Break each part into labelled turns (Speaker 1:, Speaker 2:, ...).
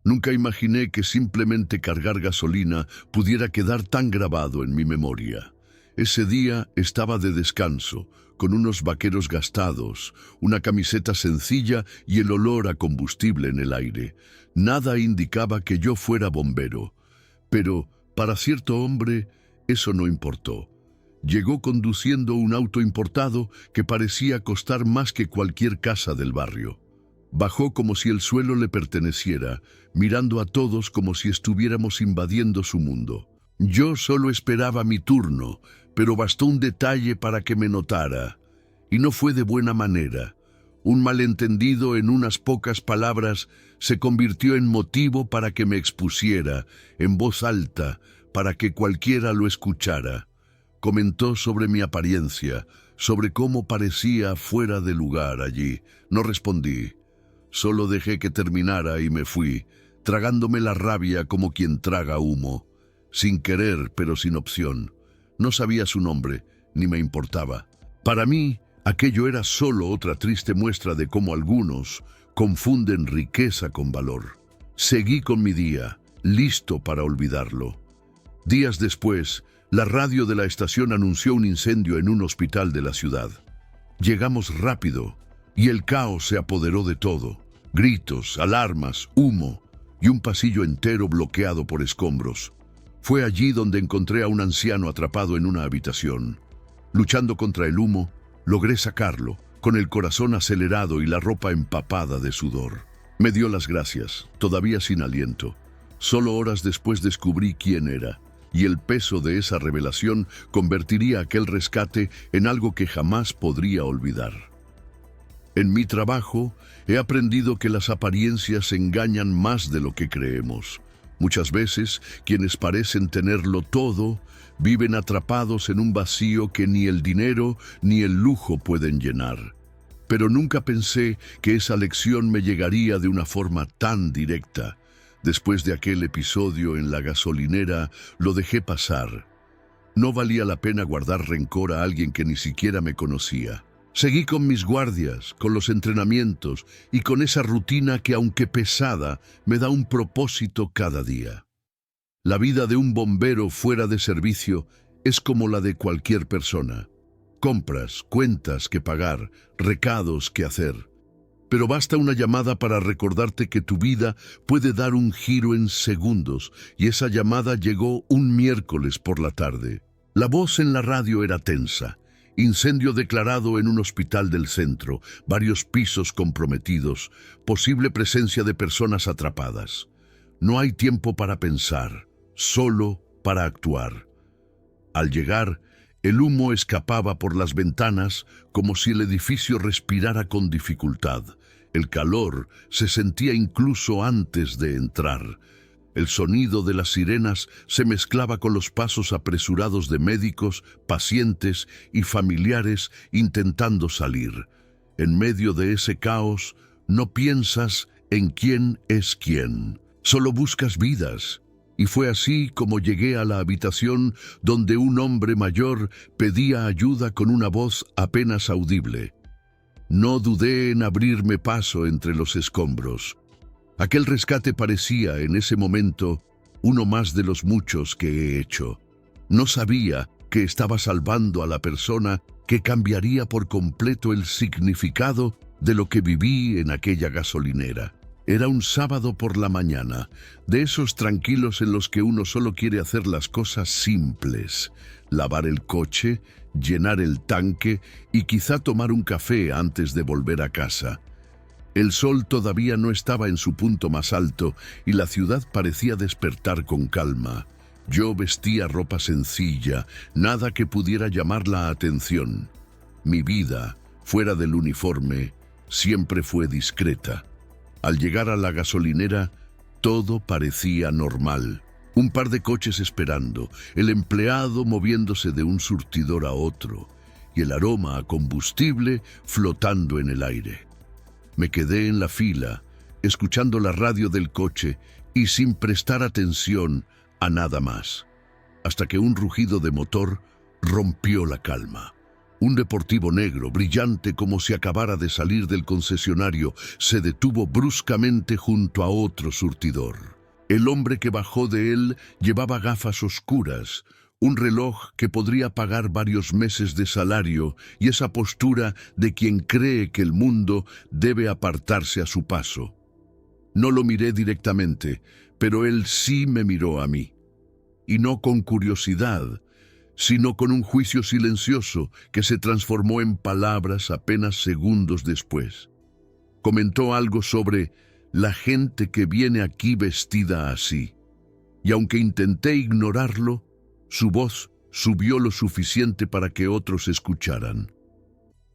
Speaker 1: Nunca imaginé que simplemente cargar gasolina pudiera quedar tan grabado en mi memoria. Ese día estaba de descanso, con unos vaqueros gastados, una camiseta sencilla y el olor a combustible en el aire. Nada indicaba que yo fuera bombero, pero para cierto hombre eso no importó. Llegó conduciendo un auto importado que parecía costar más que cualquier casa del barrio. Bajó como si el suelo le perteneciera, mirando a todos como si estuviéramos invadiendo su mundo. Yo solo esperaba mi turno, pero bastó un detalle para que me notara. Y no fue de buena manera. Un malentendido en unas pocas palabras se convirtió en motivo para que me expusiera, en voz alta, para que cualquiera lo escuchara. Comentó sobre mi apariencia, sobre cómo parecía fuera de lugar allí. No respondí. Solo dejé que terminara y me fui, tragándome la rabia como quien traga humo. Sin querer, pero sin opción. No sabía su nombre, ni me importaba. Para mí, aquello era solo otra triste muestra de cómo algunos confunden riqueza con valor. Seguí con mi día, listo para olvidarlo. Días después, la radio de la estación anunció un incendio en un hospital de la ciudad. Llegamos rápido, y el caos se apoderó de todo. Gritos, alarmas, humo, y un pasillo entero bloqueado por escombros. Fue allí donde encontré a un anciano atrapado en una habitación. Luchando contra el humo, logré sacarlo, con el corazón acelerado y la ropa empapada de sudor. Me dio las gracias, todavía sin aliento. Solo horas después descubrí quién era, y el peso de esa revelación convertiría aquel rescate en algo que jamás podría olvidar. En mi trabajo, he aprendido que las apariencias engañan más de lo que creemos. Muchas veces, quienes parecen tenerlo todo, viven atrapados en un vacío que ni el dinero ni el lujo pueden llenar. Pero nunca pensé que esa lección me llegaría de una forma tan directa. Después de aquel episodio en la gasolinera, lo dejé pasar. No valía la pena guardar rencor a alguien que ni siquiera me conocía. Seguí con mis guardias, con los entrenamientos y con esa rutina que, aunque pesada, me da un propósito cada día. La vida de un bombero fuera de servicio es como la de cualquier persona. Compras, cuentas que pagar, recados que hacer. Pero basta una llamada para recordarte que tu vida puede dar un giro en segundos, y esa llamada llegó un miércoles por la tarde. La voz en la radio era tensa. Incendio declarado en un hospital del centro, varios pisos comprometidos, posible presencia de personas atrapadas. No hay tiempo para pensar, solo para actuar. Al llegar, el humo escapaba por las ventanas como si el edificio respirara con dificultad. El calor se sentía incluso antes de entrar. El sonido de las sirenas se mezclaba con los pasos apresurados de médicos, pacientes y familiares intentando salir. En medio de ese caos, no piensas en quién es quién. Solo buscas vidas. Y fue así como llegué a la habitación donde un hombre mayor pedía ayuda con una voz apenas audible. No dudé en abrirme paso entre los escombros. Aquel rescate parecía, en ese momento, uno más de los muchos que he hecho. No sabía que estaba salvando a la persona que cambiaría por completo el significado de lo que viví en aquella gasolinera. Era un sábado por la mañana, de esos tranquilos en los que uno solo quiere hacer las cosas simples. Lavar el coche, llenar el tanque y quizá tomar un café antes de volver a casa. El sol todavía no estaba en su punto más alto y la ciudad parecía despertar con calma. Yo vestía ropa sencilla, nada que pudiera llamar la atención. Mi vida, fuera del uniforme, siempre fue discreta. Al llegar a la gasolinera, todo parecía normal. Un par de coches esperando, el empleado moviéndose de un surtidor a otro, y el aroma a combustible flotando en el aire. Me quedé en la fila, escuchando la radio del coche y sin prestar atención a nada más, hasta que un rugido de motor rompió la calma. Un deportivo negro, brillante como si acabara de salir del concesionario, se detuvo bruscamente junto a otro surtidor. El hombre que bajó de él llevaba gafas oscuras, un reloj que podría pagar varios meses de salario y esa postura de quien cree que el mundo debe apartarse a su paso. No lo miré directamente, pero él sí me miró a mí. Y no con curiosidad, sino con un juicio silencioso que se transformó en palabras apenas segundos después. Comentó algo sobre la gente que viene aquí vestida así, y aunque intenté ignorarlo, su voz subió lo suficiente para que otros escucharan.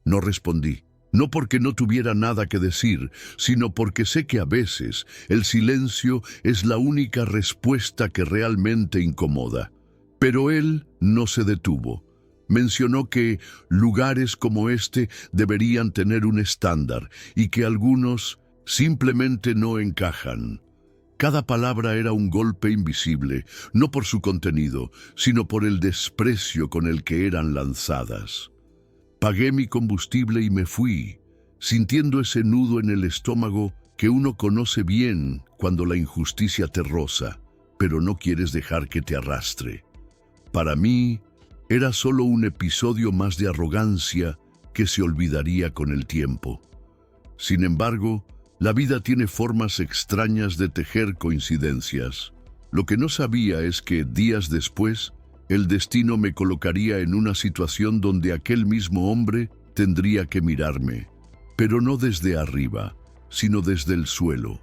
Speaker 1: No respondí, no porque no tuviera nada que decir, sino porque sé que a veces el silencio es la única respuesta que realmente incomoda. Pero él no se detuvo. Mencionó que lugares como este deberían tener un estándar y que algunos simplemente no encajan. Cada palabra era un golpe invisible, no por su contenido, sino por el desprecio con el que eran lanzadas. Pagué mi combustible y me fui, sintiendo ese nudo en el estómago que uno conoce bien cuando la injusticia te roza, pero no quieres dejar que te arrastre. Para mí, era solo un episodio más de arrogancia que se olvidaría con el tiempo. Sin embargo, la vida tiene formas extrañas de tejer coincidencias. Lo que no sabía es que, días después, el destino me colocaría en una situación donde aquel mismo hombre tendría que mirarme, pero no desde arriba, sino desde el suelo.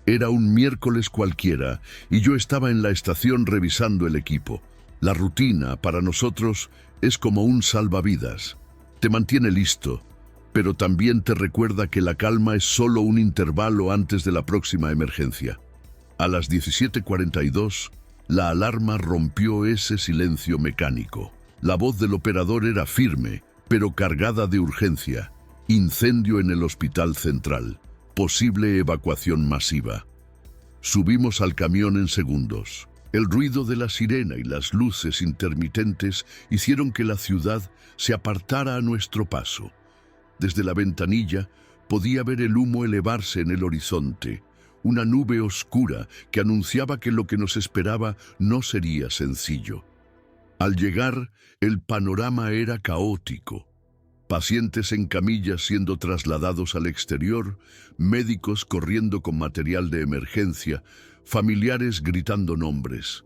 Speaker 1: Era un miércoles cualquiera y yo estaba en la estación revisando el equipo. La rutina, para nosotros, es como un salvavidas. Te mantiene listo, pero también te recuerda que la calma es solo un intervalo antes de la próxima emergencia. A las 17:42, la alarma rompió ese silencio mecánico. La voz del operador era firme, pero cargada de urgencia. Incendio en el hospital central. Posible evacuación masiva. Subimos al camión en segundos. El ruido de la sirena y las luces intermitentes hicieron que la ciudad se apartara a nuestro paso. Desde la ventanilla podía ver el humo elevarse en el horizonte, una nube oscura que anunciaba que lo que nos esperaba no sería sencillo. Al llegar, el panorama era caótico. Pacientes en camillas siendo trasladados al exterior, médicos corriendo con material de emergencia, familiares gritando nombres.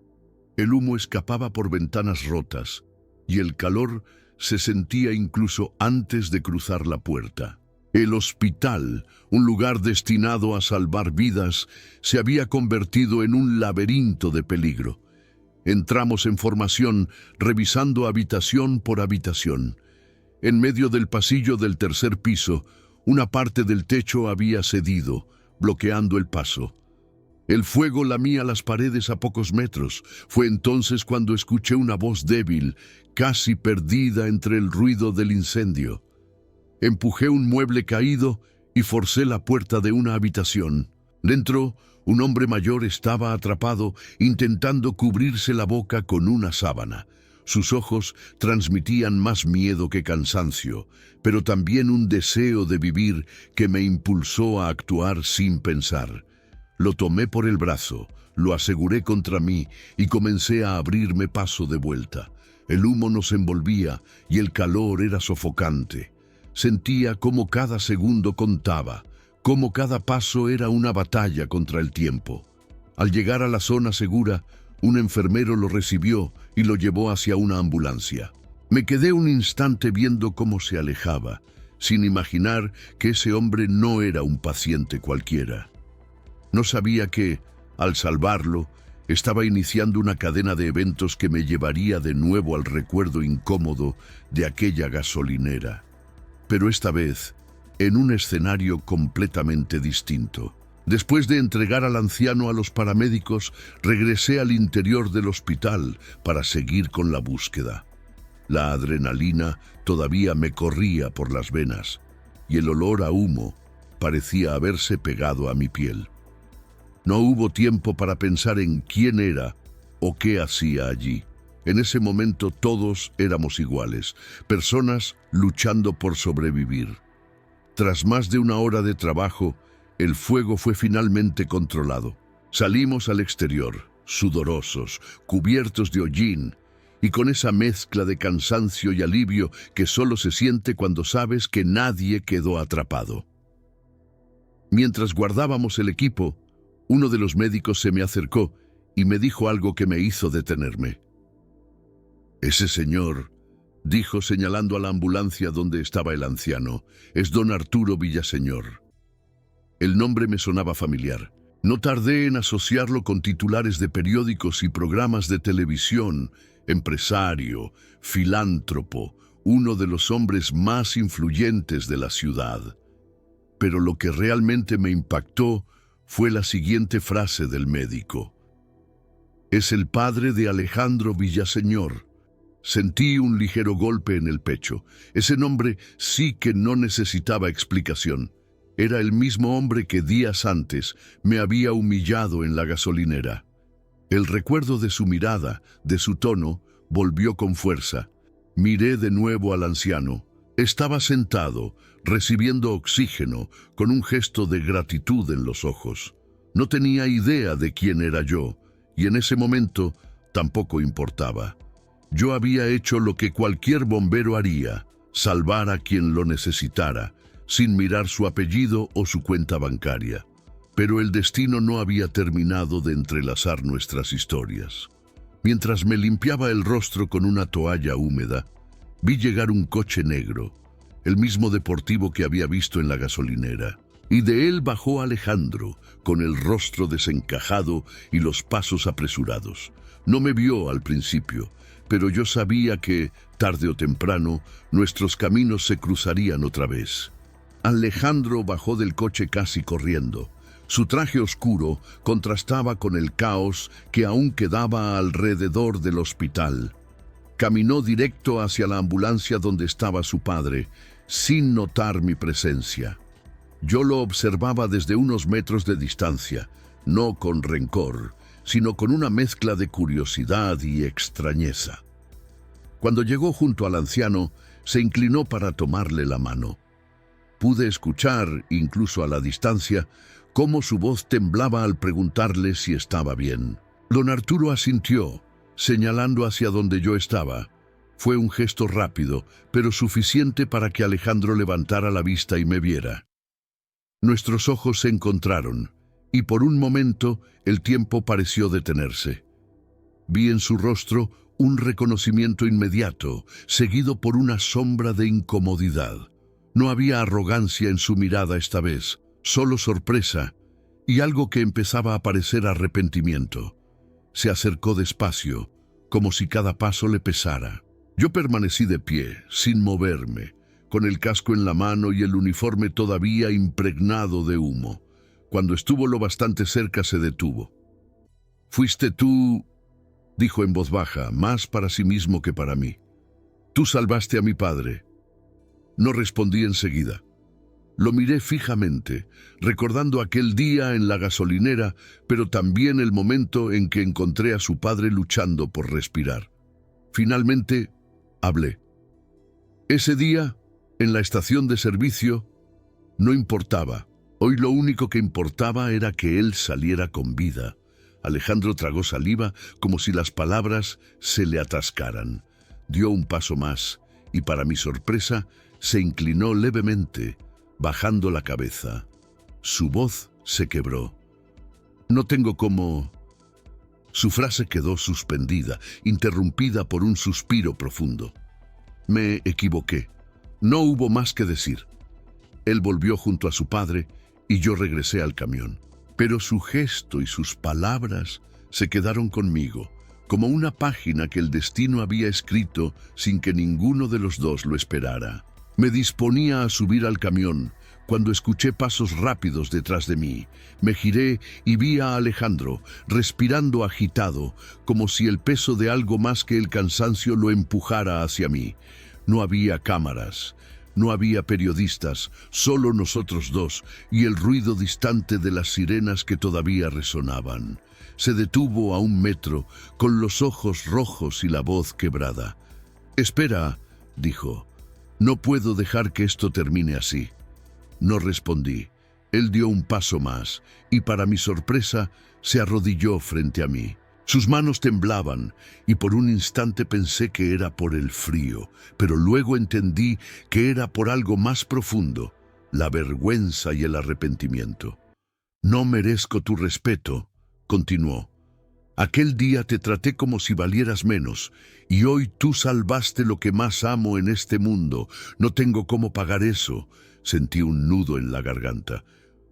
Speaker 1: El humo escapaba por ventanas rotas y el calor se sentía incluso antes de cruzar la puerta. El hospital, un lugar destinado a salvar vidas, se había convertido en un laberinto de peligro. Entramos en formación, revisando habitación por habitación. En medio del pasillo del tercer piso, una parte del techo había cedido, bloqueando el paso. El fuego lamía las paredes a pocos metros. Fue entonces cuando escuché una voz débil, casi perdida entre el ruido del incendio. Empujé un mueble caído y forcé la puerta de una habitación. Dentro, un hombre mayor estaba atrapado, intentando cubrirse la boca con una sábana. Sus ojos transmitían más miedo que cansancio, pero también un deseo de vivir que me impulsó a actuar sin pensar. Lo tomé por el brazo, lo aseguré contra mí y comencé a abrirme paso de vuelta. El humo nos envolvía y el calor era sofocante. Sentía cómo cada segundo contaba, cómo cada paso era una batalla contra el tiempo. Al llegar a la zona segura, un enfermero lo recibió y lo llevó hacia una ambulancia. Me quedé un instante viendo cómo se alejaba, sin imaginar que ese hombre no era un paciente cualquiera. No sabía que, al salvarlo, estaba iniciando una cadena de eventos que me llevaría de nuevo al recuerdo incómodo de aquella gasolinera. Pero esta vez, en un escenario completamente distinto. Después de entregar al anciano a los paramédicos, regresé al interior del hospital para seguir con la búsqueda. La adrenalina todavía me corría por las venas y el olor a humo parecía haberse pegado a mi piel. No hubo tiempo para pensar en quién era o qué hacía allí. En ese momento todos éramos iguales, personas luchando por sobrevivir. Tras más de una hora de trabajo, el fuego fue finalmente controlado. Salimos al exterior, sudorosos, cubiertos de hollín, y con esa mezcla de cansancio y alivio que solo se siente cuando sabes que nadie quedó atrapado. Mientras guardábamos el equipo, uno de los médicos se me acercó y me dijo algo que me hizo detenerme. «Ese señor», dijo señalando a la ambulancia donde estaba el anciano, «es don Arturo Villaseñor». El nombre me sonaba familiar. No tardé en asociarlo con titulares de periódicos y programas de televisión. Empresario, filántropo, uno de los hombres más influyentes de la ciudad. Pero lo que realmente me impactó fue la siguiente frase del médico. «Es el padre de Alejandro Villaseñor». Sentí un ligero golpe en el pecho. Ese nombre sí que no necesitaba explicación. Era el mismo hombre que días antes me había humillado en la gasolinera. El recuerdo de su mirada, de su tono, volvió con fuerza. Miré de nuevo al anciano. Estaba sentado, recibiendo oxígeno, con un gesto de gratitud en los ojos. No tenía idea de quién era yo, y en ese momento tampoco importaba. Yo había hecho lo que cualquier bombero haría, salvar a quien lo necesitara, sin mirar su apellido o su cuenta bancaria. Pero el destino no había terminado de entrelazar nuestras historias. Mientras me limpiaba el rostro con una toalla húmeda, vi llegar un coche negro, el mismo deportivo que había visto en la gasolinera, y de él bajó Alejandro, con el rostro desencajado y los pasos apresurados. No me vio al principio, pero yo sabía que, tarde o temprano, nuestros caminos se cruzarían otra vez. Alejandro bajó del coche casi corriendo. Su traje oscuro contrastaba con el caos que aún quedaba alrededor del hospital. Caminó directo hacia la ambulancia donde estaba su padre, sin notar mi presencia. Yo lo observaba desde unos metros de distancia, no con rencor, sino con una mezcla de curiosidad y extrañeza. Cuando llegó junto al anciano, se inclinó para tomarle la mano. Pude escuchar, incluso a la distancia, cómo su voz temblaba al preguntarle si estaba bien. Don Arturo asintió, señalando hacia donde yo estaba. Fue un gesto rápido, pero suficiente para que Alejandro levantara la vista y me viera. Nuestros ojos se encontraron, y por un momento el tiempo pareció detenerse. Vi en su rostro un reconocimiento inmediato, seguido por una sombra de incomodidad. No había arrogancia en su mirada esta vez, solo sorpresa, y algo que empezaba a parecer arrepentimiento. Se acercó despacio, como si cada paso le pesara. Yo permanecí de pie, sin moverme, con el casco en la mano y el uniforme todavía impregnado de humo. Cuando estuvo lo bastante cerca se detuvo. «¿Fuiste tú?», dijo en voz baja, más para sí mismo que para mí. «Tú salvaste a mi padre». No respondí enseguida. Lo miré fijamente, recordando aquel día en la gasolinera, pero también el momento en que encontré a su padre luchando por respirar. Finalmente, hablé. Ese día, en la estación de servicio, no importaba. Hoy lo único que importaba era que él saliera con vida. Alejandro tragó saliva como si las palabras se le atascaran. Dio un paso más y, para mi sorpresa, se inclinó levemente, bajando la cabeza. Su voz se quebró. «No tengo cómo...». Su frase quedó suspendida, interrumpida por un suspiro profundo. Me equivoqué. No hubo más que decir. Él volvió junto a su padre y yo regresé al camión. Pero su gesto y sus palabras se quedaron conmigo, como una página que el destino había escrito sin que ninguno de los dos lo esperara. Me disponía a subir al camión cuando escuché pasos rápidos detrás de mí. Me giré y vi a Alejandro, respirando agitado, como si el peso de algo más que el cansancio lo empujara hacia mí. No había cámaras, No había periodistas, solo nosotros dos y el ruido distante de las sirenas que todavía resonaban. Se detuvo a 1 metro, con los ojos rojos y la voz quebrada. «Espera», dijo. «No puedo dejar que esto termine así». No respondí. Él dio un paso más y, para mi sorpresa, se arrodilló frente a mí. Sus manos temblaban y por un instante pensé que era por el frío, pero luego entendí que era por algo más profundo, la vergüenza y el arrepentimiento. «No merezco tu respeto», continuó. «Aquel día te traté como si valieras menos, y hoy tú salvaste lo que más amo en este mundo. No tengo cómo pagar eso». Sentí un nudo en la garganta,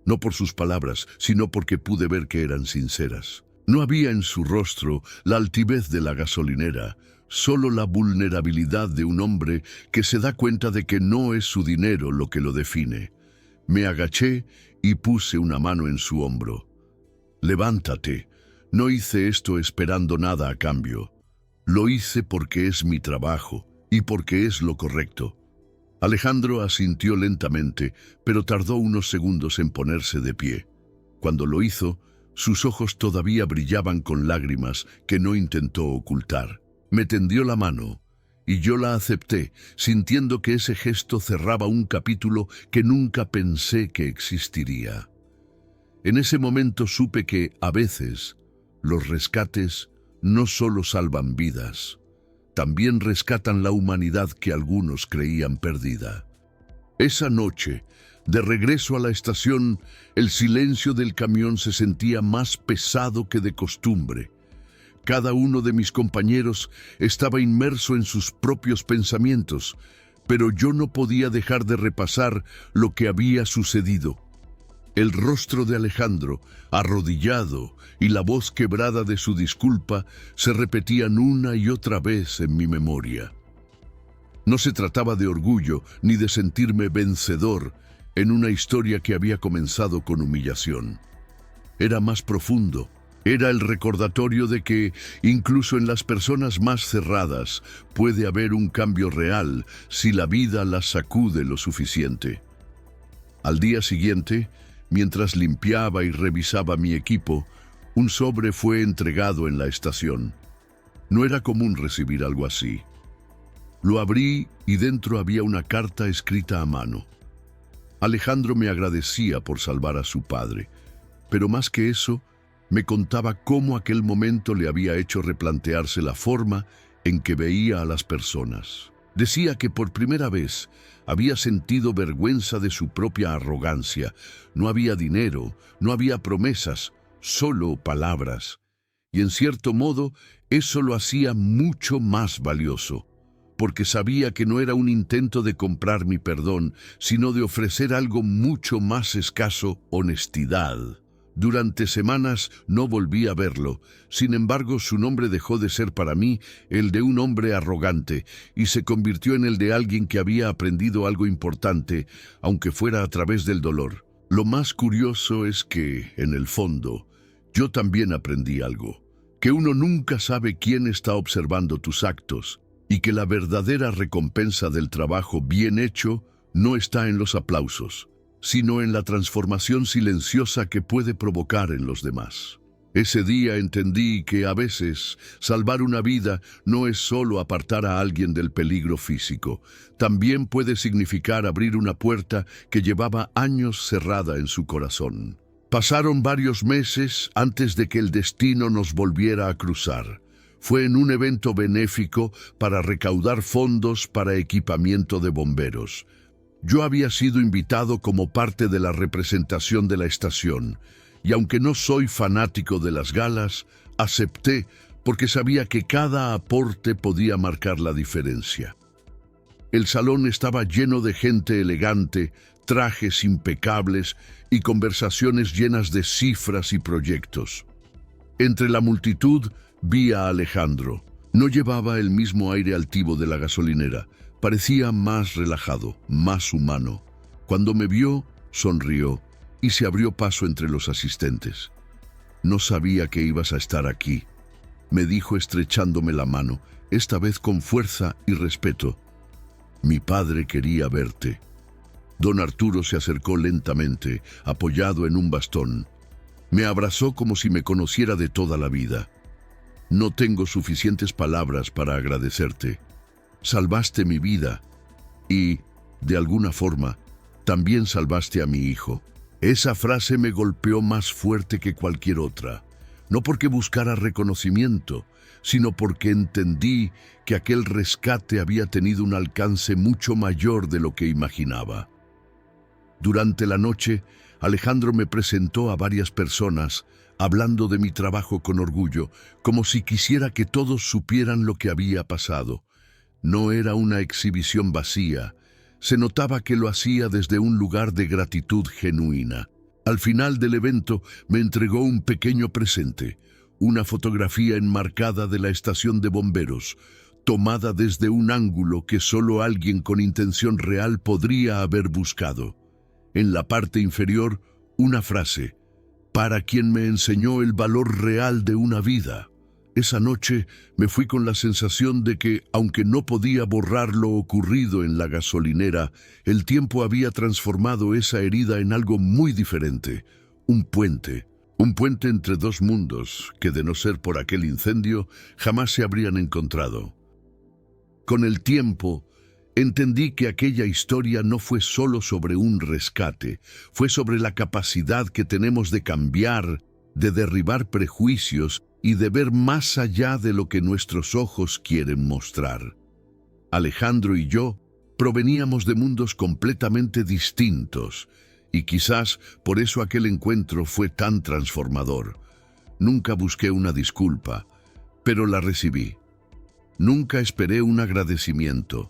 Speaker 1: no por sus palabras, sino porque pude ver que eran sinceras. No había en su rostro la altivez de la gasolinera, solo la vulnerabilidad de un hombre que se da cuenta de que no es su dinero lo que lo define. Me agaché y puse una mano en su hombro. «Levántate. No hice esto esperando nada a cambio. Lo hice porque es mi trabajo y porque es lo correcto». Alejandro asintió lentamente, pero tardó unos segundos en ponerse de pie. Cuando lo hizo, sus ojos todavía brillaban con lágrimas que no intentó ocultar. Me tendió la mano y yo la acepté, sintiendo que ese gesto cerraba un capítulo que nunca pensé que existiría. En ese momento supe que, a veces, los rescates no solo salvan vidas, también rescatan la humanidad que algunos creían perdida. Esa noche, de regreso a la estación, el silencio del camión se sentía más pesado que de costumbre. Cada uno de mis compañeros estaba inmerso en sus propios pensamientos, pero yo no podía dejar de repasar lo que había sucedido. El rostro de Alejandro, arrodillado, y la voz quebrada de su disculpa se repetían una y otra vez en mi memoria. No se trataba de orgullo ni de sentirme vencedor en una historia que había comenzado con humillación. Era más profundo. Era el recordatorio de que, incluso en las personas más cerradas, puede haber un cambio real si la vida las sacude lo suficiente. Al día siguiente, mientras limpiaba y revisaba mi equipo, un sobre fue entregado en la estación. No era común recibir algo así. Lo abrí y dentro había una carta escrita a mano. Alejandro me agradecía por salvar a su padre, pero más que eso, me contaba cómo aquel momento le había hecho replantearse la forma en que veía a las personas. Decía que por primera vez había sentido vergüenza de su propia arrogancia. No había dinero, no había promesas, solo palabras. Y en cierto modo, eso lo hacía mucho más valioso, porque sabía que no era un intento de comprar mi perdón, sino de ofrecer algo mucho más escaso: honestidad. Durante semanas no volví a verlo. Sin embargo, su nombre dejó de ser para mí el de un hombre arrogante y se convirtió en el de alguien que había aprendido algo importante, aunque fuera a través del dolor. Lo más curioso es que, en el fondo, yo también aprendí algo: que uno nunca sabe quién está observando tus actos y que la verdadera recompensa del trabajo bien hecho no está en los aplausos, sino en la transformación silenciosa que puede provocar en los demás. Ese día entendí que a veces salvar una vida no es solo apartar a alguien del peligro físico, también puede significar abrir una puerta que llevaba años cerrada en su corazón. Pasaron varios meses antes de que el destino nos volviera a cruzar. Fue en un evento benéfico para recaudar fondos para equipamiento de bomberos. Yo había sido invitado como parte de la representación de la estación, y aunque no soy fanático de las galas, acepté porque sabía que cada aporte podía marcar la diferencia. El salón estaba lleno de gente elegante, trajes impecables y conversaciones llenas de cifras y proyectos. Entre la multitud vi a Alejandro. No llevaba el mismo aire altivo de la gasolinera. Parecía más relajado, más humano. Cuando me vio, sonrió y se abrió paso entre los asistentes. «No sabía que ibas a estar aquí», me dijo estrechándome la mano, esta vez con fuerza y respeto. Mi padre quería verte. Don Arturo se acercó lentamente, apoyado en un bastón. Me abrazó como si me conociera de toda la vida. No tengo suficientes palabras para agradecerte. Salvaste mi vida y, de alguna forma, también salvaste a mi hijo. Esa frase me golpeó más fuerte que cualquier otra, no porque buscara reconocimiento, sino porque entendí que aquel rescate había tenido un alcance mucho mayor de lo que imaginaba. Durante la noche, Alejandro me presentó a varias personas, hablando de mi trabajo con orgullo, como si quisiera que todos supieran lo que había pasado. No era una exhibición vacía, se notaba que lo hacía desde un lugar de gratitud genuina. Al final del evento me entregó un pequeño presente, una fotografía enmarcada de la estación de bomberos, tomada desde un ángulo que solo alguien con intención real podría haber buscado. En la parte inferior, una frase: para quien me enseñó el valor real de una vida. Esa noche me fui con la sensación de que, aunque no podía borrar lo ocurrido en la gasolinera, el tiempo había transformado esa herida en algo muy diferente. Un puente entre dos mundos que, de no ser por aquel incendio, jamás se habrían encontrado. Con el tiempo, entendí que aquella historia no fue solo sobre un rescate, fue sobre la capacidad que tenemos de cambiar, de derribar prejuicios y de ver más allá de lo que nuestros ojos quieren mostrar. Alejandro y yo proveníamos de mundos completamente distintos, y quizás por eso aquel encuentro fue tan transformador. Nunca busqué una disculpa, pero la recibí. Nunca esperé un agradecimiento,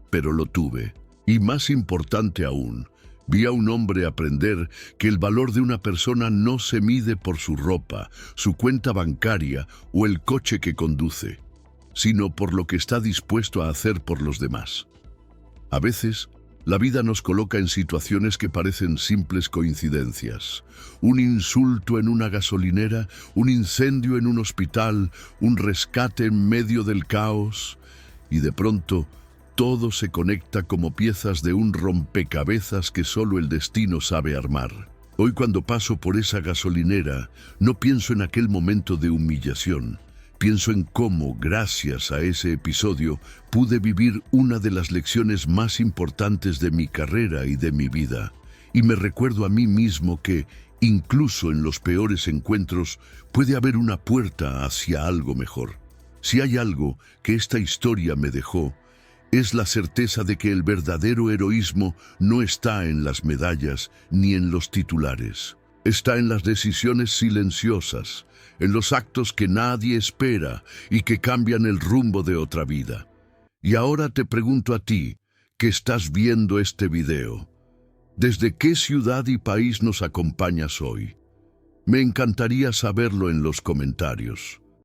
Speaker 1: pero lo tuve. Y más importante aún, vi a un hombre aprender que el valor de una persona no se mide por su ropa, su cuenta bancaria o el coche que conduce, sino por lo que está dispuesto a hacer por los demás. A veces, la vida nos coloca en situaciones que parecen simples coincidencias. Un insulto en una gasolinera, un incendio en un hospital, un rescate en medio del caos, y de pronto todo se conecta como piezas de un rompecabezas que solo el destino sabe armar. Hoy, cuando paso por esa gasolinera, no pienso en aquel momento de humillación. Pienso en cómo, gracias a ese episodio, pude vivir una de las lecciones más importantes de mi carrera y de mi vida. Y me recuerdo a mí mismo que, incluso en los peores encuentros, puede haber una puerta hacia algo mejor. Si hay algo que esta historia me dejó, es la certeza de que el verdadero heroísmo no está en las medallas ni en los titulares. Está en las decisiones silenciosas, en los actos que nadie espera y que cambian el rumbo de otra vida. Y ahora te pregunto a ti, que estás viendo este video, ¿desde qué ciudad y país nos acompañas hoy? Me encantaría saberlo en los comentarios.